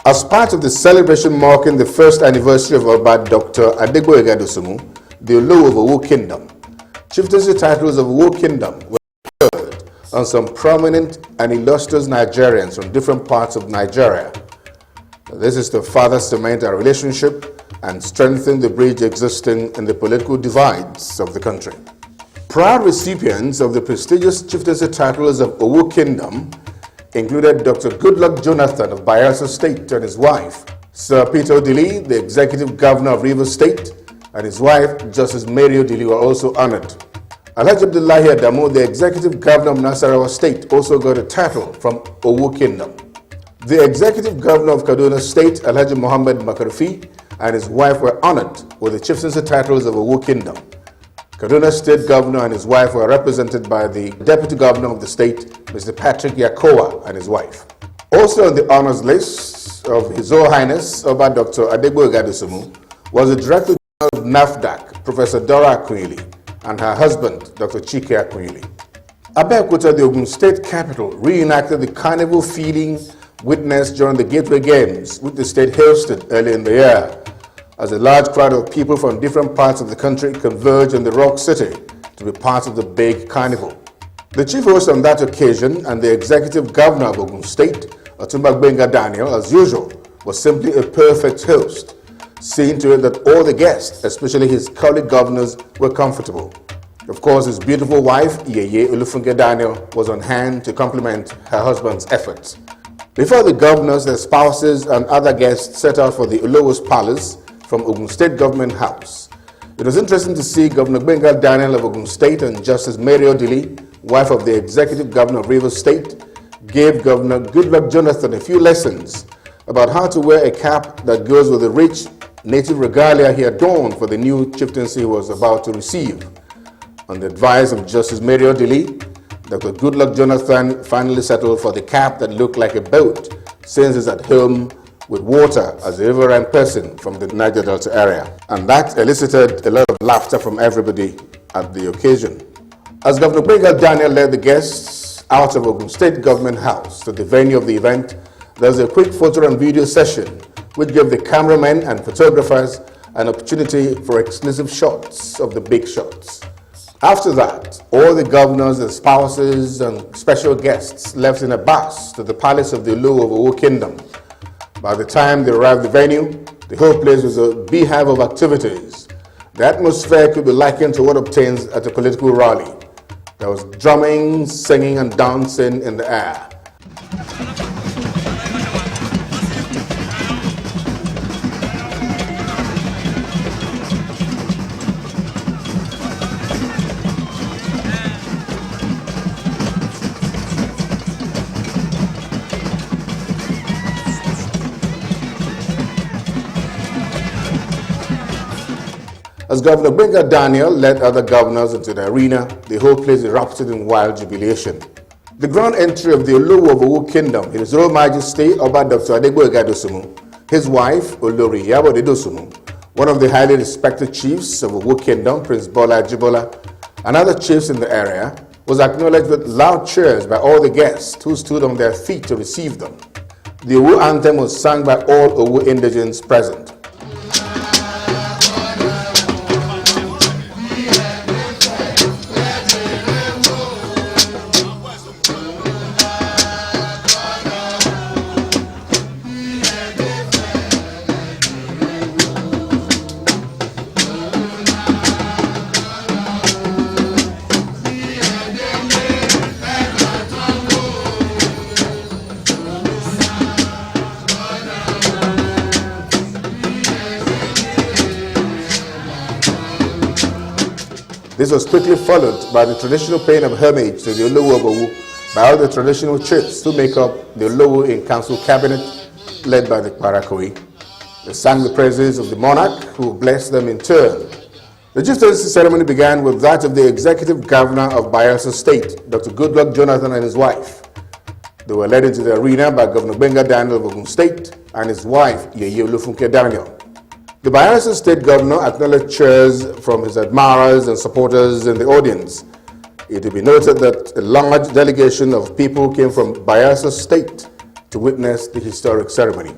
As part of the celebration marking the first anniversary of Oba Dr. Adegboyega Dosunmu, the Olowo of Owo Kingdom, chieftaincy titles of Owo Kingdom were conferred on some prominent and illustrious Nigerians from different parts of Nigeria. This is to further cement our relationship and strengthen the bridge existing in the political divides of the country. Proud recipients of the prestigious chieftaincy titles of Owo Kingdom included Dr. Goodluck Jonathan of Bayelsa State and his wife, Sir Peter Odili, the Executive Governor of Rivers State, and his wife, Justice Mary Odili, were also honored. Alhaji Abdullahi Adamu, the Executive Governor of Nasarawa State, also got a title from Owo Kingdom. The Executive Governor of Kaduna State, Alhaji Muhammad Makarfi, and his wife were honored with the chieftaincy titles of Owo Kingdom. Kaduna State Governor and his wife were represented by the Deputy Governor of the state, Mr. Patrick Yakowa, and his wife. Also on the honors list of His Royal Highness Oba Dr. Adegboyega Dosunmu was the Director General of NAFDAC, Professor Dora Akunyili, and her husband, Dr. Chike Akunyili. Abeokuta, the Ogun State capital, reenacted the carnival feeling witnessed during the Gateway Games, which the state hosted early in the year, as a large crowd of people from different parts of the country converged in the Rock City to be part of the big carnival. The chief host on that occasion and the Executive Governor of Ogun State, Otumba Gbenga Daniel, as usual, was simply a perfect host, seeing to it that all the guests, especially his colleague governors, were comfortable. Of course, his beautiful wife, Yeye Olufunke Daniel, was on hand to compliment her husband's efforts. Before the governors, their spouses, and other guests set out for the Olowo's Palace from Ogun State Government House. It was interesting to see Governor Gbenga Daniel of Ogun State and Justice Mary Odili, wife of the Executive Governor of Rivers State, gave Governor Goodluck Jonathan a few lessons about how to wear a cap that goes with the rich native regalia he adorned for the new chieftaincy he was about to receive. On the advice of Justice Mary Odili, Dr. Goodluck Jonathan finally settled for the cap that looked like a boat, since he's at home with water as a riverine person from the Niger Delta area. And that elicited a lot of laughter from everybody at the occasion. As Governor Gbenga Daniel led the guests out of Ogun State Government House to the venue of the event, there was a quick photo and video session which gave the cameramen and photographers an opportunity for exclusive shots of the big shots. After that, all the governors, their spouses, and special guests left in a bus to the palace of the Olowo of Owo Kingdom. By the time they arrived at the venue, the whole place was a beehive of activities. The atmosphere could be likened to what obtains at a political rally. There was drumming, singing, and dancing in the air. As Governor Gbenga Daniel led other governors into the arena, the whole place erupted in wild jubilation. The grand entry of the Olowo of Owo Kingdom, His Royal Majesty Oba Dr. Adegboyega Dosunmu, his wife Olori Iyabode Dosunmu, one of the highly respected chiefs of Owo Kingdom, Prince Bola Ajibola, and other chiefs in the area, was acknowledged with loud cheers by all the guests who stood on their feet to receive them. The Owo anthem was sung by all Owo indigents present. This was quickly followed by the traditional paying of homage to the Olowo of Owo by all the traditional chiefs who make up the Olowo in council cabinet led by the Parakoi. They sang the praises of the monarch who blessed them in turn. The chieftaincy ceremony began with that of the Executive Governor of Bayelsa State, Dr. Goodluck Jonathan, and his wife. They were led into the arena by Governor Gbenga Daniel of Ogun State and his wife, Yeye Olufunke Daniel. The Bayelsa State Governor acknowledged cheers from his admirers and supporters in the audience. It will be noted that a large delegation of people came from Bayelsa State to witness the historic ceremony.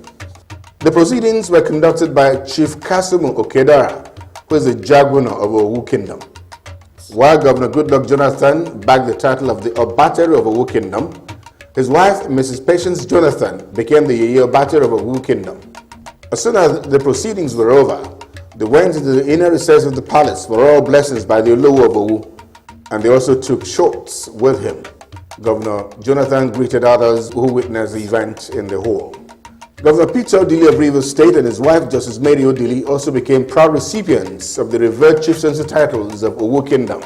The proceedings were conducted by Chief Kasumu Okedara, who is the Jagunna of Owu Kingdom. While Governor Goodluck Jonathan bagged the title of the Obateri of Owu Kingdom, his wife, Mrs. Patience Jonathan, became the Yeye Obateri of Owu Kingdom. As soon as the proceedings were over, they went into the inner recess of the palace for royal blessings by the Olowo of Owu, and they also took shots with him. Governor Jonathan greeted others who witnessed the event in the hall. Governor Peter Odili of Rivers State and his wife, Justice Mary Odili, also became proud recipients of the revered chieftaincy titles of Owu Kingdom.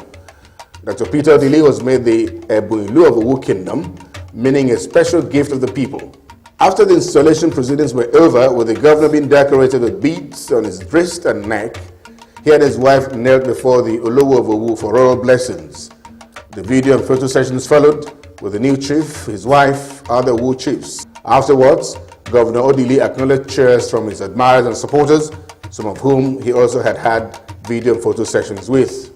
Dr. Peter Odili was made the Ebuilu of Owu Kingdom, meaning a special gift of the people. After the installation proceedings were over, with the governor being decorated with beads on his wrist and neck, he and his wife knelt before the Olowo of Owu for royal blessings. The video and photo sessions followed with the new chief, his wife, other Owu chiefs. Afterwards, Governor Odili acknowledged cheers from his admirers and supporters, some of whom he also had video and photo sessions with.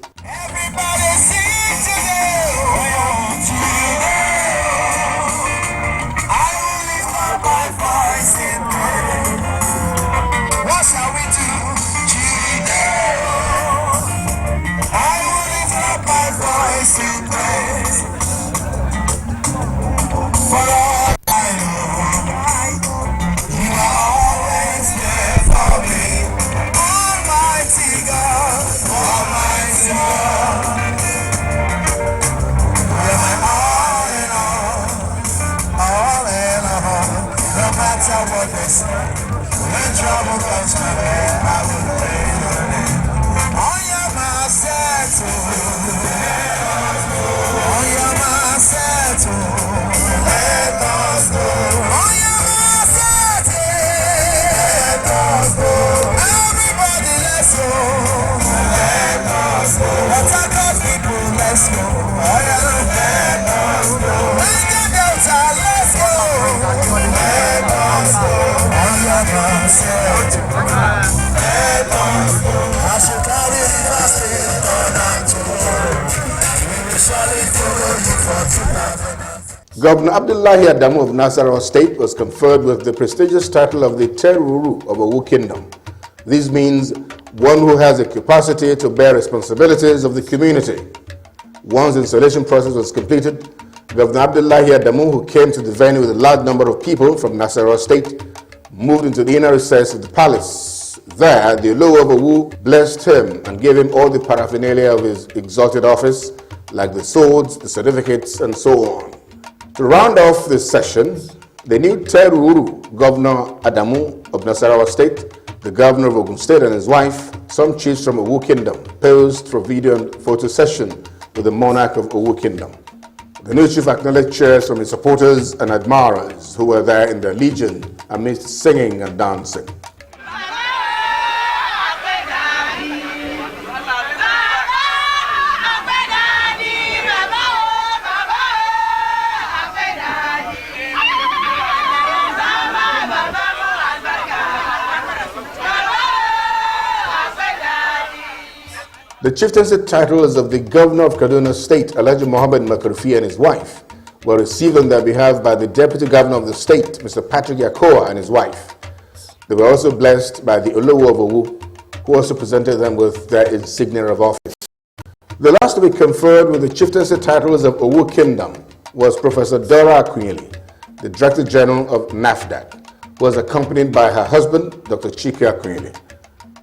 Governor Abdullahi Adamu of Nasarawa State was conferred with the prestigious title of the Teruru of Owu Kingdom. This means one who has the capacity to bear responsibilities of the community. Once the installation process was completed, Governor Abdullahi Adamu, who came to the venue with a large number of people from Nasarawa State, moved into the inner recess of the palace. There, the Olowo of Owu blessed him and gave him all the paraphernalia of his exalted office, like the swords, the certificates, and so on. To round off this session, the new Teruru, Governor Adamu of Nasarawa State, the Governor of Ogun State and his wife, some chiefs from Owu Kingdom, posed for video and photo session with the monarch of Owu Kingdom. The new chief acknowledged cheers from his supporters and admirers who were there in their legion amidst singing and dancing. The chieftaincy titles of the Governor of Kaduna State, Alhaji Mohammed Makarfi, and his wife were received on their behalf by the Deputy Governor of the state, Mr. Patrick Yakoa, and his wife. They were also blessed by the Olowo of Owu, who also presented them with their insignia of office. The last to be conferred with the chieftaincy titles of Owu Kingdom was Professor Dora Akunyili, the Director General of NAFDAC, who was accompanied by her husband, Dr. Chike Akunyili.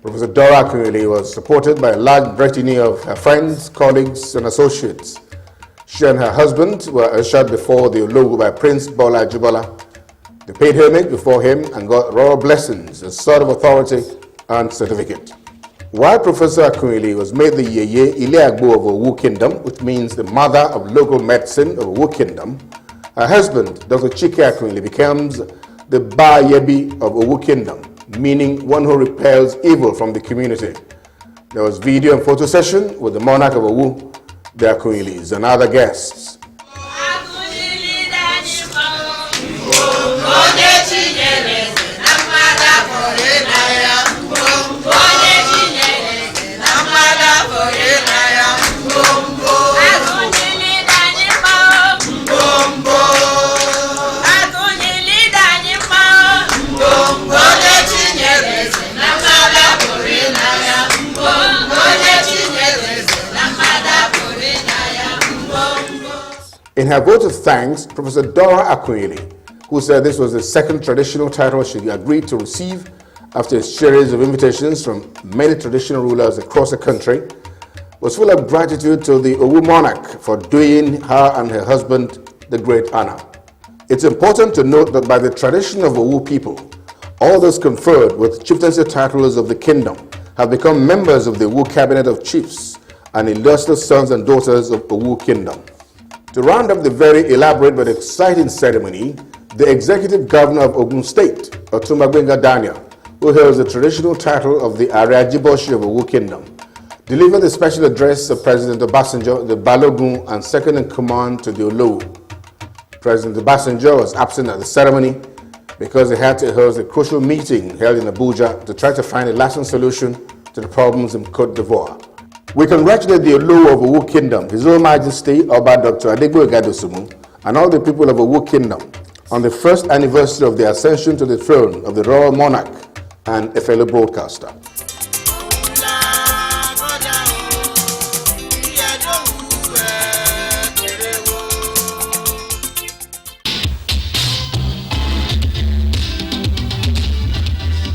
Professor Dora Akunyili was supported by a large retinue of her friends, colleagues, and associates. She and her husband were ushered before the Olowo by Prince Bola Ajibola. They paid homage before him and got royal blessings, a sort of authority and certificate. While Professor Akunyili was made the Yeye Ileagbo of Owu Kingdom, which means the mother of local medicine of Owu Kingdom, her husband, Dr. Chike Akunyili, becomes the Ba Yebi of Owu Kingdom, meaning one who repels evil from the community. There was video and photo session with the monarch of Owu, the Akunyilis, and other guests. Bongo, In her vote of thanks, Professor Dora Akunyili, who said this was the second traditional title she agreed to receive after a series of invitations from many traditional rulers across the country, was full of gratitude to the Ogun monarch for doing her and her husband the great honor. It's important to note that by the tradition of Owu people, all those conferred with chieftaincy titles of the kingdom have become members of the Owu cabinet of chiefs and illustrious sons and daughters of Owu kingdom. To round up the very elaborate but exciting ceremony, the executive governor of Ogun State, Otumba Gbenga Daniel, who holds the traditional title of the Ariajiboshi of Owu kingdom, delivered the special address of President Obasanjo, the Balogun, and second-in-command to the Olowu. President Obasanjo was absent at the ceremony because he had to host a crucial meeting held in Abuja to try to find a lasting solution to the problems in Côte d'Ivoire. We congratulate the Olowu of Owu Kingdom, His Royal Majesty Oba Dr. Adegboyega Dosunmu, and all the people of Owu Kingdom on the first anniversary of the ascension to the throne of the royal monarch and a fellow broadcaster.